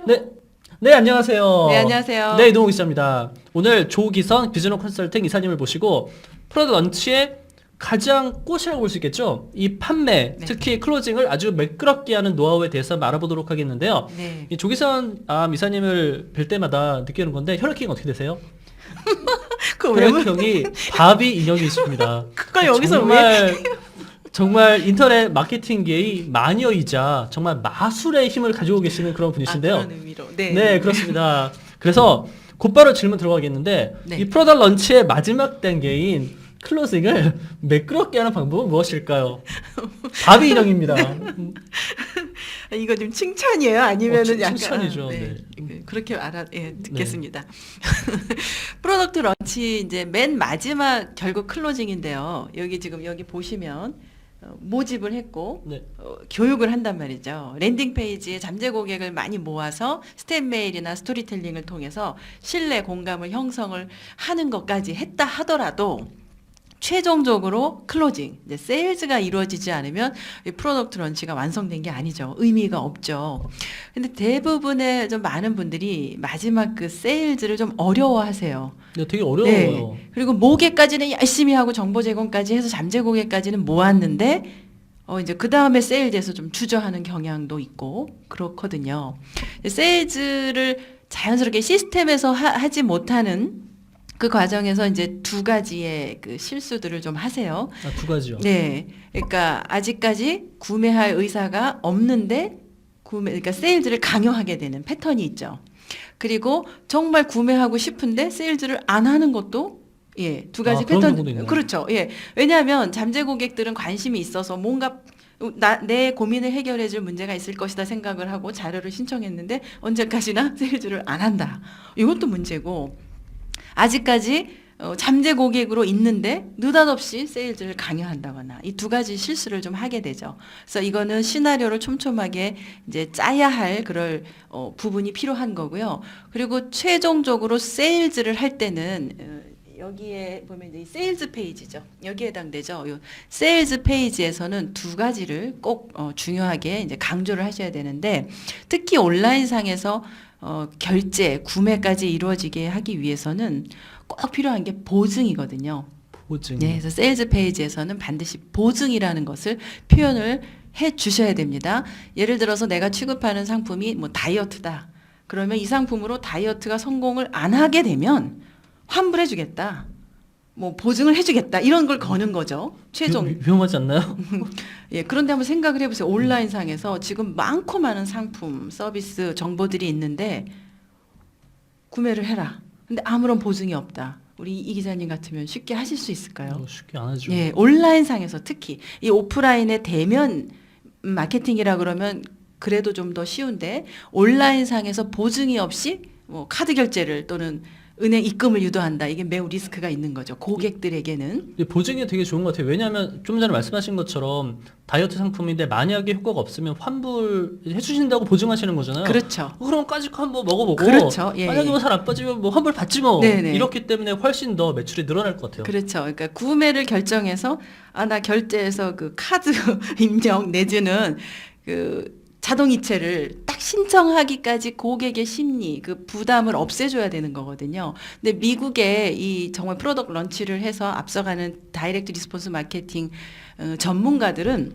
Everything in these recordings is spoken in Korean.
네, 네, 안녕하세요. 네, 안녕하세요. 네, 이동욱 기자입니다. 오늘 조기성 비즈널 컨설팅 이사님을 모시고 프로덕트 런치의 가장 꽃이라고 볼 수 있겠죠? 이 판매, 네. 특히 클로징을 아주 매끄럽게 하는 노하우에 대해서 알아보도록 하겠는데요. 네. 이 조기성 이사님을 뵐 때마다 느끼는 건데 혈액형이 어떻게 되세요? 그 왜, 혈액형이 바비 인형이십니다. 그걸 여기서 정말 인터넷 마케팅계의 마녀이자 정말 마술의 힘을 가지고 계시는 그런 분이신데요. 그런 의미로. 네. 네, 그렇습니다. 그래서 곧바로 질문 들어가겠는데 네. 이 프로덕트 런치의 마지막 단계인 클로징을 매끄럽게 하는 방법은 무엇일까요? 바비 인형입니다. 이거 좀 칭찬이에요? 아니면은 약간 칭찬이죠. 네. 네. 그렇게 듣겠습니다. 프로덕트 런치 이제 맨 마지막 결국 클로징인데요. 여기 보시면 모집을 했고 네. 교육을 한단 말이죠. 랜딩 페이지에 잠재 고객을 많이 모아서 스텝 메일이나 스토리텔링을 통해서 신뢰 공감을 형성을 하는 것까지 했다 하더라도 최종적으로 클로징, 이제 세일즈가 이루어지지 않으면 이 프로덕트 런치가 완성된 게 아니죠. 의미가 없죠. 근데 대부분의 좀 많은 분들이 마지막 그 세일즈를 좀 어려워하세요. 네, 되게 어려워요. 그리고 모개까지는 열심히 하고 정보 제공까지 해서 잠재 고객까지는 모았는데 이제 그 다음에 세일즈에서 좀 주저하는 경향도 있고 그렇거든요. 세일즈를 자연스럽게 시스템에서 하지 못하는 그 과정에서 이제 두 가지의 그 실수들을 좀 하세요. 두 가지요. 네. 그러니까 아직까지 구매할 의사가 없는데 그러니까 세일즈를 강요하게 되는 패턴이 있죠. 그리고 정말 구매하고 싶은데 세일즈를 안 하는 것도 두 가지 그런 경우도 패턴. 있나요? 그렇죠. 왜냐하면 잠재 고객들은 관심이 있어서 뭔가 내 고민을 해결해 줄 문제가 있을 것이다 생각을 하고 자료를 신청했는데 언제까지나 세일즈를 안 한다. 이것도 문제고 아직까지 잠재 고객으로 있는데 느닷없이 세일즈를 강요한다거나 이 두 가지 실수를 좀 하게 되죠. 그래서 이거는 시나리오를 촘촘하게 이제 짜야 할 그럴 부분이 필요한 거고요. 그리고 최종적으로 세일즈를 할 때는 여기에 보면 이 세일즈 페이지죠. 여기에 해당되죠. 이 세일즈 페이지에서는 두 가지를 꼭 중요하게 이제 강조를 하셔야 되는데 특히 온라인상에서 결제, 구매까지 이루어지게 하기 위해서는 꼭 필요한 게 보증이거든요. 보증. 네, 그래서 세일즈 페이지에서는 반드시 보증이라는 것을 표현을 해 주셔야 됩니다. 예를 들어서 내가 취급하는 상품이 뭐 다이어트다. 그러면 이 상품으로 다이어트가 성공을 안 하게 되면 환불해 주겠다. 뭐 보증을 해주겠다. 이런 걸 거는 거죠. 최종. 위험하지 않나요? 그런데 한번 생각을 해보세요. 온라인상에서 지금 많고 많은 상품, 서비스, 정보들이 있는데 구매를 해라. 근데 아무런 보증이 없다. 우리 이 기자님 같으면 쉽게 하실 수 있을까요? 쉽게 안 하죠. 온라인상에서 특히 이 오프라인의 대면 마케팅이라 그러면 그래도 좀 더 쉬운데 온라인상에서 보증이 없이 뭐 카드 결제를 또는 은행 입금을 유도한다. 이게 매우 리스크가 있는 거죠. 고객들에게는. 보증이 되게 좋은 것 같아요. 왜냐하면 좀 전에 말씀하신 것처럼 다이어트 상품인데 만약에 효과가 없으면 환불해 주신다고 보증하시는 거잖아요. 그렇죠. 그럼 까짓 거 한번 먹어보고 그렇죠. 만약에 뭐 살 안 빠지면 뭐 환불 받지 뭐. 네네. 이렇기 때문에 훨씬 더 매출이 늘어날 것 같아요. 그렇죠. 그러니까 구매를 결정해서 나 결제해서 그 카드 입력 내지는 그 자동이체를 딱 신청하기까지 고객의 심리, 그 부담을 없애줘야 되는 거거든요. 근데 미국의 이 정말 프로덕트 런치를 해서 앞서가는 다이렉트 리스폰스 마케팅 전문가들은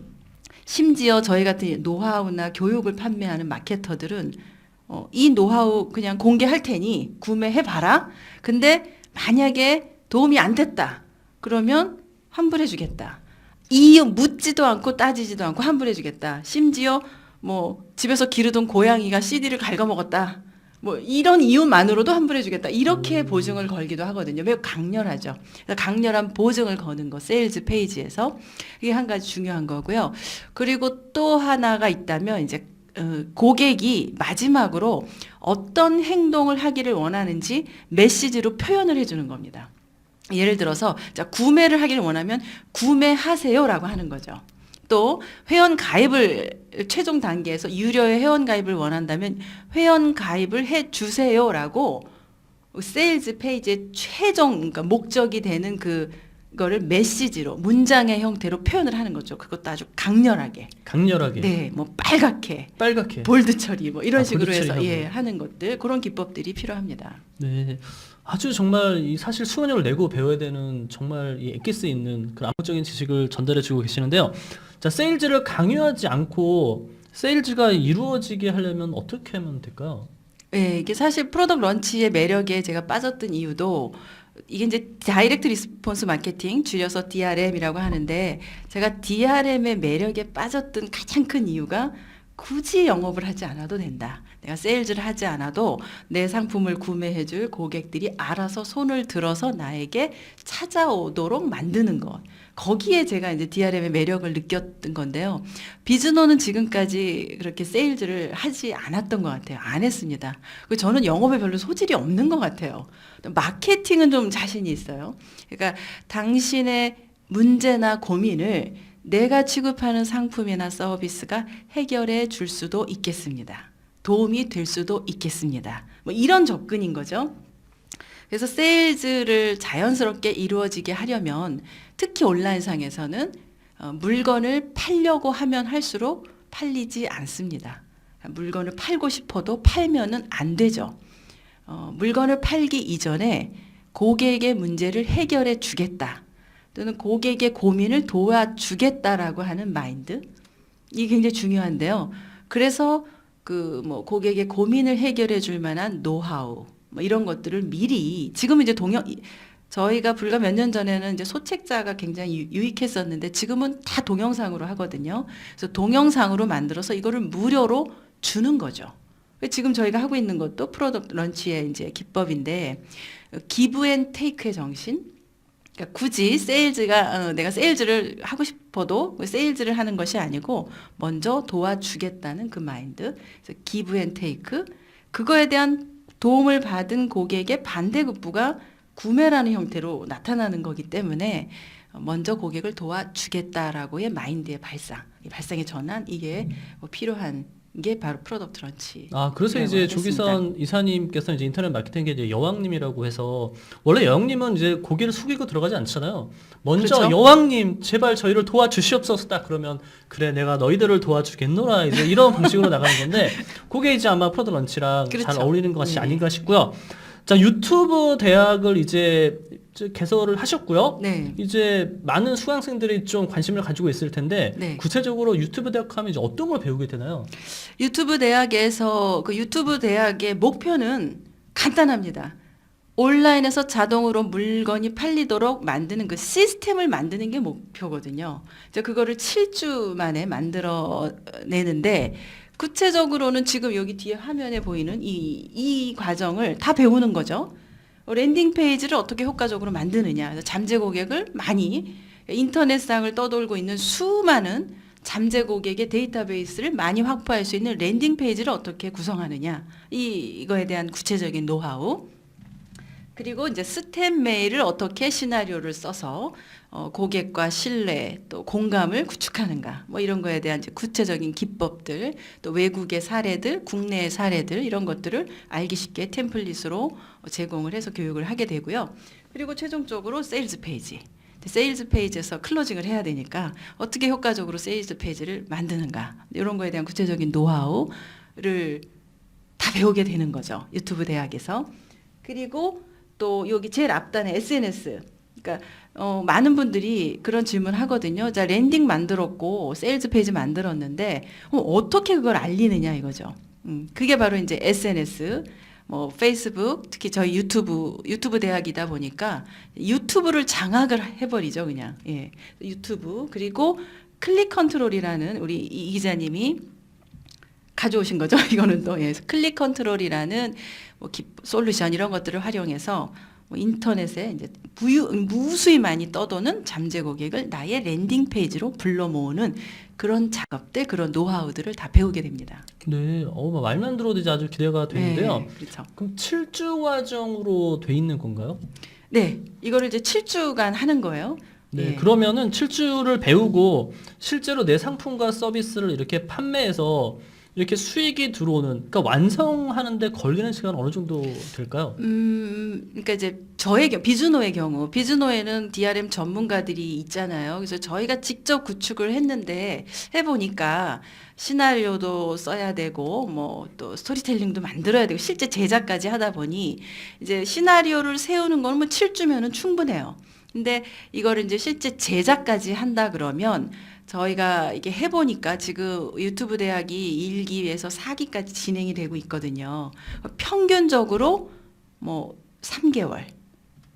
심지어 저희 같은 노하우나 교육을 판매하는 마케터들은 이 노하우 그냥 공개할 테니 구매해봐라. 근데 만약에 도움이 안 됐다. 그러면 환불해주겠다. 이유 묻지도 않고 따지지도 않고 환불해주겠다. 심지어 뭐 집에서 기르던 고양이가 CD를 갉아먹었다. 뭐 이런 이유만으로도 환불해주겠다. 이렇게 보증을 걸기도 하거든요. 매우 강렬하죠. 강렬한 보증을 거는 거 세일즈 페이지에서 이게 한 가지 중요한 거고요. 그리고 또 하나가 있다면 이제 고객이 마지막으로 어떤 행동을 하기를 원하는지 메시지로 표현을 해주는 겁니다. 예를 들어서 구매를 하기를 원하면 구매하세요라고 하는 거죠. 또 회원 가입을 최종 단계에서 유료의 회원 가입을 원한다면 회원 가입을 해 주세요라고 세일즈 페이지의 최종 그러니까 목적이 되는 그 거를 메시지로 문장의 형태로 표현을 하는 거죠. 그것도 아주 강렬하게. 강렬하게. 네, 뭐 빨갛게, 볼드 처리 뭐 이런 식으로 볼드 해서 처리하고. 하는 것들 그런 기법들이 필요합니다. 네. 아주 정말 사실 수강료를 내고 배워야 되는 정말 이 엑기스 있는 그런 암묵적인 지식을 전달해 주고 계시는데요. 자, 세일즈를 강요하지 않고 세일즈가 이루어지게 하려면 어떻게 하면 될까요? 네, 이게 사실 프로덕트 런치의 매력에 제가 빠졌던 이유도 이게 이제 다이렉트 리스폰스 마케팅, 줄여서 DRM이라고 하는데 제가 DRM의 매력에 빠졌던 가장 큰 이유가 굳이 영업을 하지 않아도 된다. 내가 세일즈를 하지 않아도 내 상품을 구매해줄 고객들이 알아서 손을 들어서 나에게 찾아오도록 만드는 것. 거기에 제가 이제 DRM의 매력을 느꼈던 건데요. 비즈노는 지금까지 그렇게 세일즈를 하지 않았던 것 같아요. 안 했습니다. 그리고 저는 영업에 별로 소질이 없는 것 같아요. 마케팅은 좀 자신이 있어요. 그러니까 당신의 문제나 고민을 내가 취급하는 상품이나 서비스가 해결해 줄 수도 있겠습니다. 도움이 될 수도 있겠습니다. 뭐 이런 접근인 거죠. 그래서 세일즈를 자연스럽게 이루어지게 하려면 특히 온라인상에서는 물건을 팔려고 하면 할수록 팔리지 않습니다. 물건을 팔고 싶어도 팔면은 안 되죠. 물건을 팔기 이전에 고객의 문제를 해결해 주겠다. 또는 고객의 고민을 도와주겠다라고 하는 마인드. 이게 굉장히 중요한데요. 그래서 그 뭐 고객의 고민을 해결해 줄 만한 노하우 뭐 이런 것들을 미리 지금은 이제 저희가 불과 몇 년 전에는 이제 소책자가 굉장히 유익했었는데 지금은 다 동영상으로 하거든요. 그래서 동영상으로 만들어서 이거를 무료로 주는 거죠. 지금 저희가 하고 있는 것도 프로덕트 런치의 이제 기법인데 기브 앤 테이크의 정신. 그러니까 굳이 세일즈가 내가 세일즈를 하고 싶어도 세일즈를 하는 것이 아니고 먼저 도와주겠다는 그 마인드. 그래서 기브 앤 테이크. 그거에 대한 도움을 받은 고객의 반대급부가 구매라는 형태로 나타나는 거기 때문에 먼저 고객을 도와주겠다라고의 마인드의 발상, 이 발상의 전환 이게 뭐 필요한 게 바로 프로덕트 런치. 아, 그래서 이제 조기선 이사님께서 이제 인터넷 마케팅계 이제 여왕님이라고 해서 원래 여왕님은 이제 고개를 숙이고 들어가지 않잖아요. 먼저 그렇죠? 여왕님 제발 저희를 도와주시옵소서 딱 그러면 그래 내가 너희들을 도와주겠노라 이제 이런 방식으로 나가는 건데 그게 이제 아마 프로덕트 런치랑 잘 그렇죠. 어울리는 것이 네. 아닌가 싶고요. 자, 유튜브 대학을 이제 개설을 하셨고요. 네. 이제 많은 수강생들이 좀 관심을 가지고 있을 텐데 네. 구체적으로 유튜브 대학 하면 이제 어떤 걸 배우게 되나요? 유튜브 대학에서 그 유튜브 대학의 목표는 간단합니다. 온라인에서 자동으로 물건이 팔리도록 만드는 그 시스템을 만드는 게 목표거든요. 이제 그거를 7주 만에 만들어내는데 구체적으로는 지금 여기 뒤에 화면에 보이는 이 과정을 다 배우는 거죠. 랜딩 페이지를 어떻게 효과적으로 만드느냐. 그래서 잠재 고객을 많이 인터넷상을 떠돌고 있는 수많은 잠재 고객의 데이터베이스를 많이 확보할 수 있는 랜딩 페이지를 어떻게 구성하느냐. 이거에 대한 구체적인 노하우. 그리고 이제 스텝 메일을 어떻게 시나리오를 써서 고객과 신뢰 또 공감을 구축하는가 뭐 이런 거에 대한 이제 구체적인 기법들 또 외국의 사례들 국내의 사례들 이런 것들을 알기 쉽게 템플릿으로 제공을 해서 교육을 하게 되고요. 그리고 최종적으로 세일즈 페이지. 세일즈 페이지에서 클로징을 해야 되니까 어떻게 효과적으로 세일즈 페이지를 만드는가 이런 거에 대한 구체적인 노하우를 다 배우게 되는 거죠. 유튜브 대학에서. 그리고 또 여기 제일 앞단에 SNS. 그러니까 많은 분들이 그런 질문 하거든요. 자, 랜딩 만들었고 세일즈 페이지 만들었는데 어떻게 그걸 알리느냐 이거죠. 그게 바로 이제 SNS, 뭐 페이스북, 특히 저희 유튜브 대학이다 보니까 유튜브를 장악을 해버리죠, 그냥. 예, 유튜브 그리고 클릭 컨트롤이라는 우리 이 기자님이 가져오신 거죠. 이거는 또 클릭 컨트롤이라는 뭐 솔루션 이런 것들을 활용해서 뭐 인터넷에 이제 무수히 많이 떠도는 잠재 고객을 나의 랜딩 페이지로 불러 모으는 그런 작업들, 그런 노하우들을 다 배우게 됩니다. 네, 뭐 말만 들어도 이제 아주 기대가 되는데요. 네, 그렇죠. 그럼 7주 과정으로 돼 있는 건가요? 네, 이거를 이제 7주간 하는 거예요. 네, 예. 그러면은 7주를 배우고 실제로 내 상품과 서비스를 이렇게 판매해서 이렇게 수익이 들어오는, 그러니까 완성하는데 걸리는 시간 어느 정도 될까요? 그러니까 이제 비즈노의 경우, 비즈노에는 DRM 전문가들이 있잖아요. 그래서 저희가 직접 구축을 했는데 해보니까 시나리오도 써야 되고, 뭐 또 스토리텔링도 만들어야 되고, 실제 제작까지 하다 보니 이제 시나리오를 세우는 건 뭐 7주면은 충분해요. 근데 이거를 이제 실제 제작까지 한다 그러면 저희가 이게 해보니까 지금 유튜브 대학이 1기에서 4기까지 진행이 되고 있거든요. 평균적으로 뭐 3개월.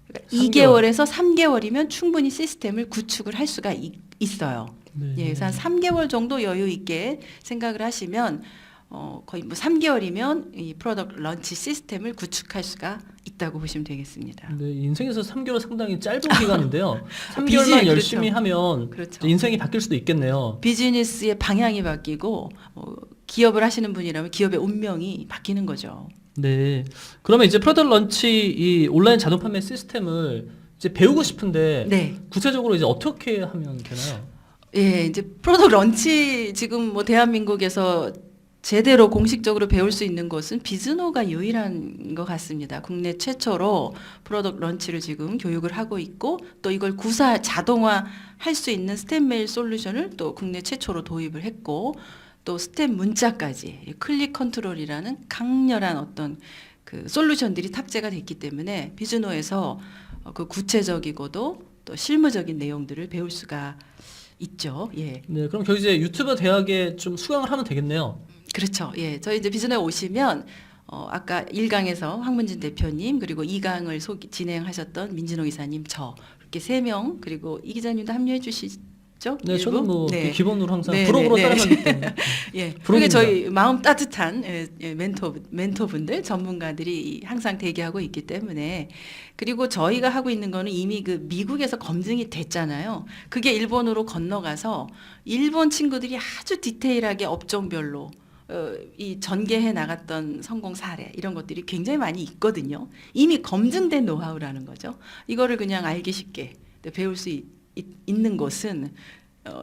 그러니까 2개월에서 3개월이면 충분히 시스템을 구축을 할 수가 있어요. 네. 예, 그래서 한 3개월 정도 여유 있게 생각을 하시면 거의 뭐 3개월이면 이 프로덕트 런치 시스템을 구축할 수가 있다고 보시면 되겠습니다. 네, 인생에서 3개월 상당히 짧은 기간인데요. 3개월만 비즈니스, 열심히 그렇죠. 하면 그렇죠. 인생이 바뀔 수도 있겠네요. 비즈니스의 방향이 바뀌고 기업을 하시는 분이라면 기업의 운명이 바뀌는 거죠. 네. 그러면 이제 프로덕트 런치 이 온라인 자동 판매 시스템을 이제 배우고 싶은데 네. 구체적으로 이제 어떻게 하면 되나요? 예, 이제 프로덕트 런치 지금 뭐 대한민국에서 제대로 공식적으로 배울 수 있는 곳은 비즈노가 유일한 것 같습니다. 국내 최초로 프로덕트 런치를 지금 교육을 하고 있고 또 이걸 자동화 할 수 있는 스텝 메일 솔루션을 또 국내 최초로 도입을 했고 또 스텝 문자까지 클릭 컨트롤이라는 강렬한 어떤 그 솔루션들이 탑재가 됐기 때문에 비즈노에서 그 구체적이고도 또 실무적인 내용들을 배울 수가 있죠. 예. 네, 그럼 저희 이제 유튜버 대학에 좀 수강을 하면 되겠네요. 그렇죠. 예. 저희 이제 비즈노에 오시면 아까 1강에서 황문진 대표님 그리고 2강을 진행하셨던 민진호 이사님 저 이렇게 3명 그리고 이 기자님도 합류해 주시죠? 네, 일부? 저는 뭐 네. 기본으로 항상 네, 부록으로 네, 네. 따라가기 때문에. 예. 그게 부럽습니다. 저희 마음 따뜻한 멘토분들 전문가들이 항상 대기하고 있기 때문에 그리고 저희가 하고 있는 거는 이미 그 미국에서 검증이 됐잖아요. 그게 일본으로 건너가서 일본 친구들이 아주 디테일하게 업종별로 이 전개해 나갔던 성공 사례 이런 것들이 굉장히 많이 있거든요. 이미 검증된 노하우라는 거죠. 이거를 그냥 알기 쉽게 배울 수 있는 곳은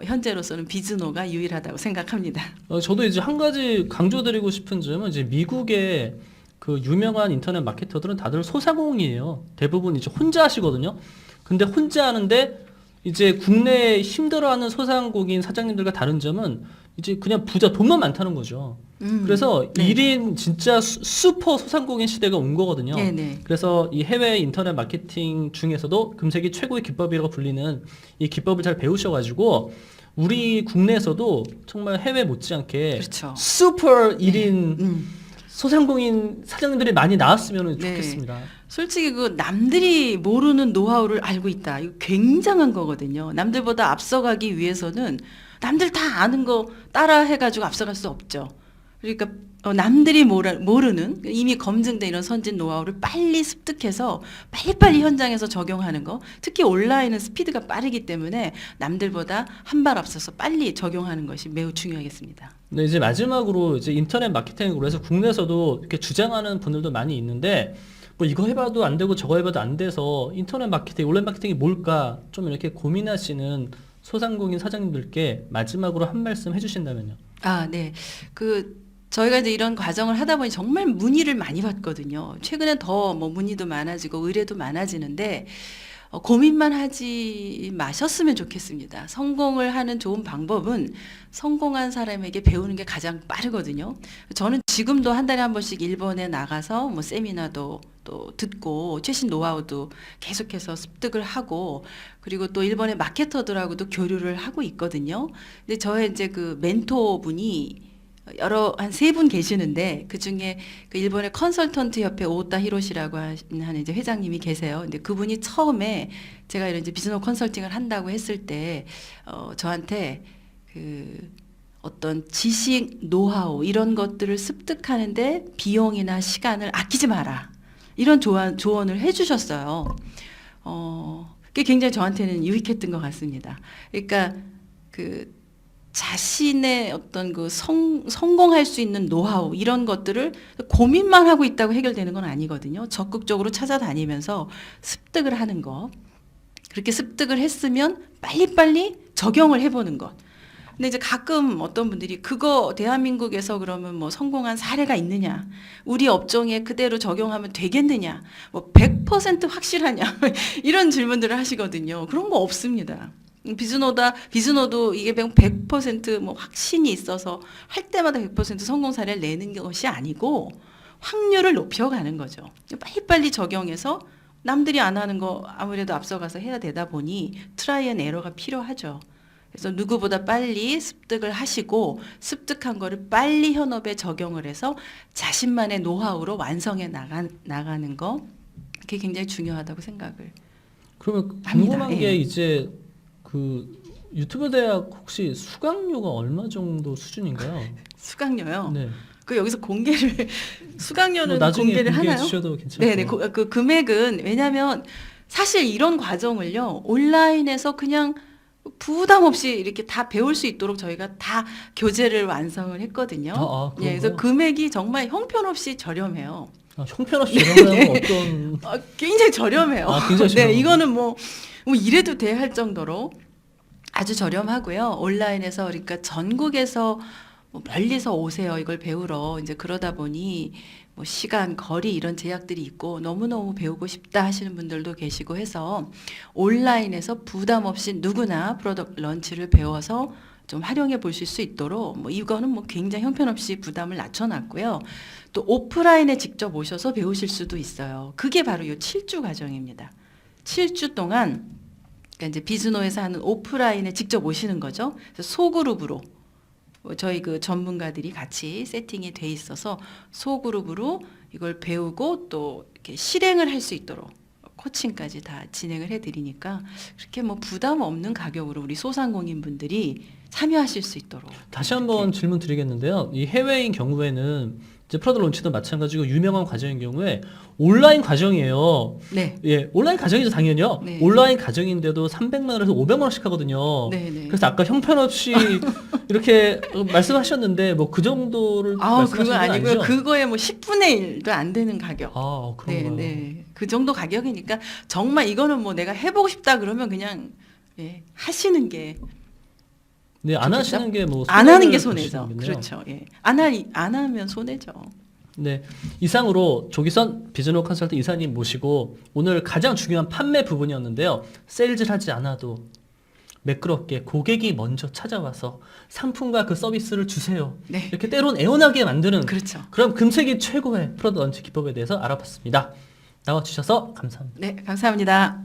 현재로서는 비즈노가 유일하다고 생각합니다. 저도 이제 한 가지 강조드리고 싶은 점은 이제 미국의 그 유명한 인터넷 마케터들은 다들 소상공이에요. 대부분 이제 혼자 하시거든요. 근데 혼자 하는데 이제 국내에 힘들어하는 소상공인 사장님들과 다른 점은 이제 그냥 부자 돈만 많다는 거죠. 그래서 네. 1인 진짜 슈퍼 소상공인 시대가 온 거거든요. 네네. 그래서 이 해외 인터넷 마케팅 중에서도 금색이 최고의 기법이라고 불리는 이 기법을 잘 배우셔가지고 우리 국내에서도 정말 해외 못지않게 그렇죠. 슈퍼 1인 네. 소상공인 사장님들이 많이 나왔으면 네. 좋겠습니다. 솔직히 그 남들이 모르는 노하우를 알고 있다. 이거 굉장한 거거든요. 남들보다 앞서가기 위해서는 남들 다 아는 거 따라 해가지고 앞서갈 수 없죠. 그러니까 남들이 모르는 이미 검증된 이런 선진 노하우를 빨리 습득해서 빨리빨리 현장에서 적용하는 거. 특히 온라인은 스피드가 빠르기 때문에 남들보다 한 발 앞서서 빨리 적용하는 것이 매우 중요하겠습니다. 네, 이제 마지막으로 이제 인터넷 마케팅으로 해서 국내에서도 이렇게 주장하는 분들도 많이 있는데 뭐 이거 해봐도 안 되고 저거 해봐도 안 돼서 인터넷 마케팅, 온라인 마케팅이 뭘까 좀 이렇게 고민하시는 소상공인 사장님들께 마지막으로 한 말씀 해주신다면요. 아, 네. 저희가 이제 이런 과정을 하다 보니 정말 문의를 많이 받거든요. 최근에 더 뭐 문의도 많아지고 의뢰도 많아지는데 고민만 하지 마셨으면 좋겠습니다. 성공을 하는 좋은 방법은 성공한 사람에게 배우는 게 가장 빠르거든요. 저는 지금도 한 달에 한 번씩 일본에 나가서 뭐 세미나도 또 듣고 최신 노하우도 계속해서 습득을 하고 그리고 또 일본의 마케터들하고도 교류를 하고 있거든요. 근데 저의 이제 그 멘토분이 한 3분 계시는데 그 중에 그 일본의 컨설턴트 협회 오타 히로시라고 하는 이제 회장님이 계세요. 근데 그분이 처음에 제가 이런 이제 비즈니스 컨설팅을 한다고 했을 때 저한테 그 어떤 지식, 노하우 이런 것들을 습득하는데 비용이나 시간을 아끼지 마라. 이런 조언을 해주셨어요. 그게 굉장히 저한테는 유익했던 것 같습니다. 그러니까 자신의 어떤 성공할 수 있는 노하우 이런 것들을 고민만 하고 있다고 해결되는 건 아니거든요. 적극적으로 찾아다니면서 습득을 하는 것. 그렇게 습득을 했으면 빨리빨리 적용을 해보는 것. 근데 이제 가끔 어떤 분들이 그거 대한민국에서 그러면 뭐 성공한 사례가 있느냐? 우리 업종에 그대로 적용하면 되겠느냐? 뭐 100% 확실하냐? 이런 질문들을 하시거든요. 그런 거 없습니다. 비즈노도 이게 100%뭐 확신이 있어서 할 때마다 100% 성공 사례를 내는 것이 아니고 확률을 높여가는 거죠. 빨리빨리 적용해서 남들이 안 하는 거 아무래도 앞서가서 해야 되다 보니 트라이 앤 에러가 필요하죠. 그래서 누구보다 빨리 습득을 하시고 습득한 거를 빨리 현업에 적용을 해서 자신만의 노하우로 완성해 나가는 거 그게 굉장히 중요하다고 생각을 그러면 합니다. 궁금한 게 예. 이제 그 유튜브 대학 혹시 수강료가 얼마 정도 수준인가요? 수강료요. 네. 그 여기서 공개를 수강료는 뭐 나중에 공개를 공개해 하나요? 주셔도 괜찮고. 네네. 그 금액은 왜냐하면 사실 이런 과정을요 온라인에서 그냥 부담 없이 이렇게 다 배울 수 있도록 저희가 다 교재를 완성을 했거든요. 예, 그래서 그런가요? 금액이 정말 형편없이 저렴해요. 형편없이 저렴하면 어떤 굉장히 저렴해요. 굉장히 네, 저렴하고. 이거는 뭐 이래도 돼 할 정도로 아주 저렴하고요. 온라인에서 그러니까 전국에서 뭐 멀리서 오세요. 이걸 배우러. 이제 그러다 보니 뭐 시간, 거리 이런 제약들이 있고 너무너무 배우고 싶다 하시는 분들도 계시고 해서 온라인에서 부담 없이 누구나 프로덕트 런치를 배워서 좀 활용해 보실 수 있도록 뭐 이거는 뭐 굉장히 형편없이 부담을 낮춰놨고요. 또 오프라인에 직접 오셔서 배우실 수도 있어요. 그게 바로 이 7주 과정입니다. 7주 동안 그러니까 이제 비즈노에서 하는 오프라인에 직접 오시는 거죠. 그래서 소그룹으로 저희 그 전문가들이 같이 세팅이 돼 있어서 소그룹으로 이걸 배우고 또 이렇게 실행을 할 수 있도록 코칭까지 다 진행을 해드리니까 그렇게 뭐 부담 없는 가격으로 우리 소상공인 분들이 참여하실 수 있도록. 다시 한번 질문 드리겠는데요. 이 해외인 경우에는 이제 프로덕트 론치도 마찬가지고 유명한 과정인 경우에 온라인 과정이에요. 네. 예, 온라인 과정이죠, 당연히요. 네. 온라인 과정인데도 300만 원에서 500만 원씩 하거든요. 네, 네. 그래서 아까 형편없이 이렇게 말씀하셨는데 뭐 그 정도를 말씀하신 그거 건 아니고요. 아니죠? 그거에 뭐 10분의 1도 안 되는 가격. 네, 그런가요? 네. 그 정도 가격이니까 정말 이거는 뭐 내가 해보고 싶다 그러면 그냥 예, 하시는 게 네, 안 좋겠죠? 하시는 게 뭐 안 하는 게 손해를 손해죠. 보시는군요. 그렇죠. 예. 안 하면 손해죠. 네, 이상으로 조기선 비즈노 컨설팅 이사님 모시고 오늘 가장 중요한 판매 부분이었는데요. 세일즈를 하지 않아도 매끄럽게 고객이 먼저 찾아와서 상품과 그 서비스를 주세요. 네. 이렇게 때론 애원하게 만드는 그렇죠. 그런 금세기 최고의 프로덕트 런치 기법에 대해서 알아봤습니다. 나와주셔서 감사합니다. 네, 감사합니다.